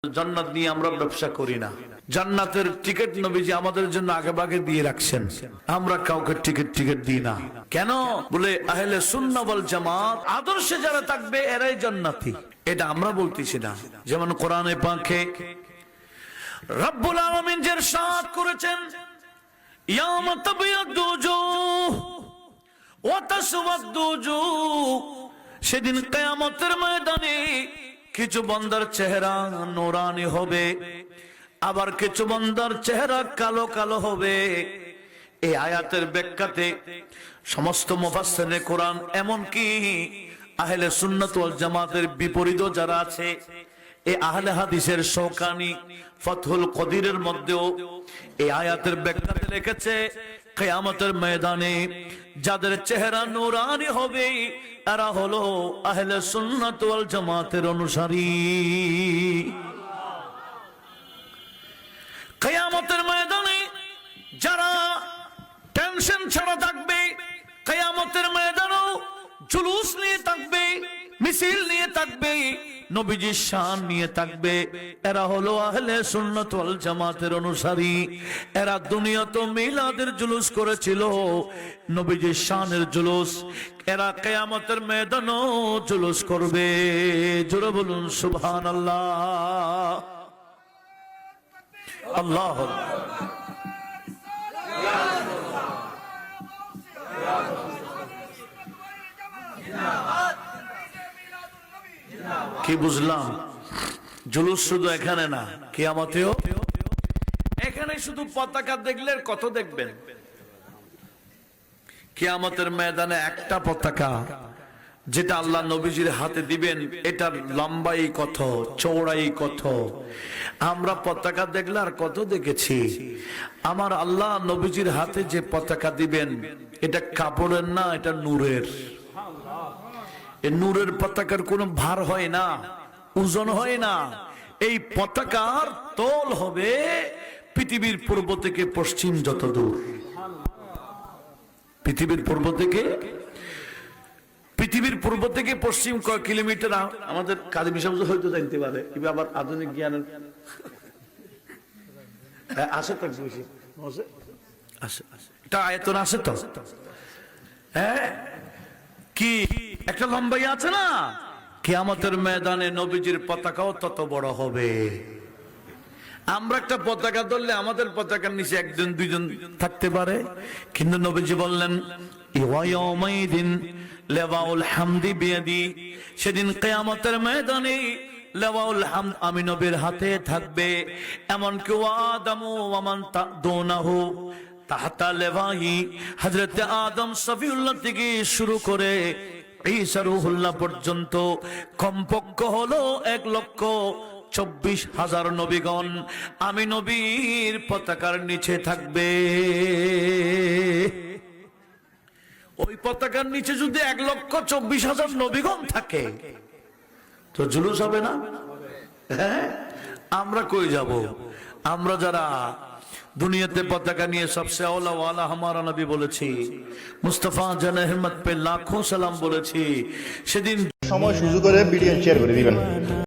জান্নাত নিয়ে আমরা ব্যবসা করি না। জান্নাতের টিকিট নবীজি আমাদের জন্য আগেভাগে দিয়ে রাখছেন, আমরা কাউকে টিকিট দিই না। কেন? বলে আহলে সুন্নাহ ওয়াল জামাত আদর্শে যারা থাকবে এরাই জান্নাতি। এটা আমরা বলতেছি না। যেমন কোরআনে পাকে রব্বুল আলামিন যে ইরশাদ করেছেন, ইয়াউমা তাবিয়াদু উজুহ ওয়া তাসওয়াদু উজুহ, সেদিন কিয়ামতের ময়দানে কিছু বান্দার চেহারা নূরানি হবে, আবার কিছু বান্দার চেহারা কালো কালো হবে। এই আয়াতের ব্যাখ্যাতে সমস্ত মুফাসসিরে কোরআন, এমনকি আহলে সুন্নাত ওয়াল জামাতের বিপরীত যারা আছে, এই আহলে হাদিসের শৌকানি ফাতহুল কদিরের মধ্যেও এই আয়াতের ব্যাখ্যাতে লিখেছে, কিয়ামতের ময়দানে যাদের চেহারা নূরানি হবে এরা হলো আহলে সুন্নাত ওয়াল জামাতের অনুসারী। কিয়ামতের ময়দানে যারা টেনশন ছাড়া থাকবে, কিয়ামতের ময়দানেও জুলুস নিয়ে থাকবে, মিছিল নিয়ে থাকবে, নবীজির শান নিয়ে থাকবে, এরা হলো আহলে সুন্নাত ওয়াল জামাতের অনুসারী। এরা দুনিয়াতে মিলাদের জুলুস করেছিল, নবীজির শানের জুলুস, এরা কিয়ামতের ময়দানেও জুলুস করবে। জোরে বলুন সুবহানাল্লাহ। আল্লাহু কি বুঝলাম? জুলুস শুধু এখানে না, কিয়ামতেও। এখানে শুধু পতাকা দেখলে কত দেখবেন, কিয়ামতের ময়দানে একটা পতাকা যেটা আল্লাহ নবীজির হাতে দিবেন, এটার লম্বাই কত, চওড়াই কত। আমরা পতাকা দেখলে আর কত দেখেছি। আমার আল্লাহ নবীজির হাতে যে পতাকা দিবেন, এটা কাপড়ের না, এটা নূরের। এই নূরের পতাকার কোনো ভার হয় না, ওজন হয় না। এই পতাকার তল হবে পৃথিবীর পূর্ব থেকে পশ্চিম যত দূর। পৃথিবীর পূর্ব থেকে পশ্চিম কয় কিলোমিটার আমাদের কাজী মিশা হয়তো জানতে পারে, আবার আধুনিক জ্ঞানের আছে তো বেশি আছে, এটা আয়তন আছে তো। হ্যাঁ, কি একটা লম্বাই আছে না? কিয়ামতের ময়দানে নবীজির পতাকাও তত বড় হবে। আমরা একটা পতাকা ধরলে আমাদের পতাকার নিচে একজন দুইজন থাকতে পারে, কিন্তু নবীজি বললেন ইয়াউমাইদিন লাওয়াউল হামদি বিয়াদি, সেদিন কিয়ামতের ময়দানে লাওয়াউল হামদ আমি নবীর হাতে থাকবে। এমনকি ওয়াদামু ওয়া মান তাদুনাহু তাহতা লেওয়াহি, হযরত আদম সফিউল্লাহ থেকে শুরু করে ঈসা রূহুল্লাহ পর্যন্ত কমপক্ষে হলো 1,24,000 নবীগণ আমি নবীর পতাকার নিচে থাকবে। ওই পতাকার নিচে যদি 1,24,000 নবীগণ থাকে তো জুলুস হবে না? হ্যাঁ, আমরা কই যাব? আমরা যারা দুনিয়াতে পতাকা নিয়ে সবসে আওলা ওয়ালা হামারা নবী বলেছি, মুস্তাফা জান আহমদ পে লাখো সালাম বলেছি, সেদিন সময় সুযোগ করে ভিডিও শেয়ার করে দিবেন।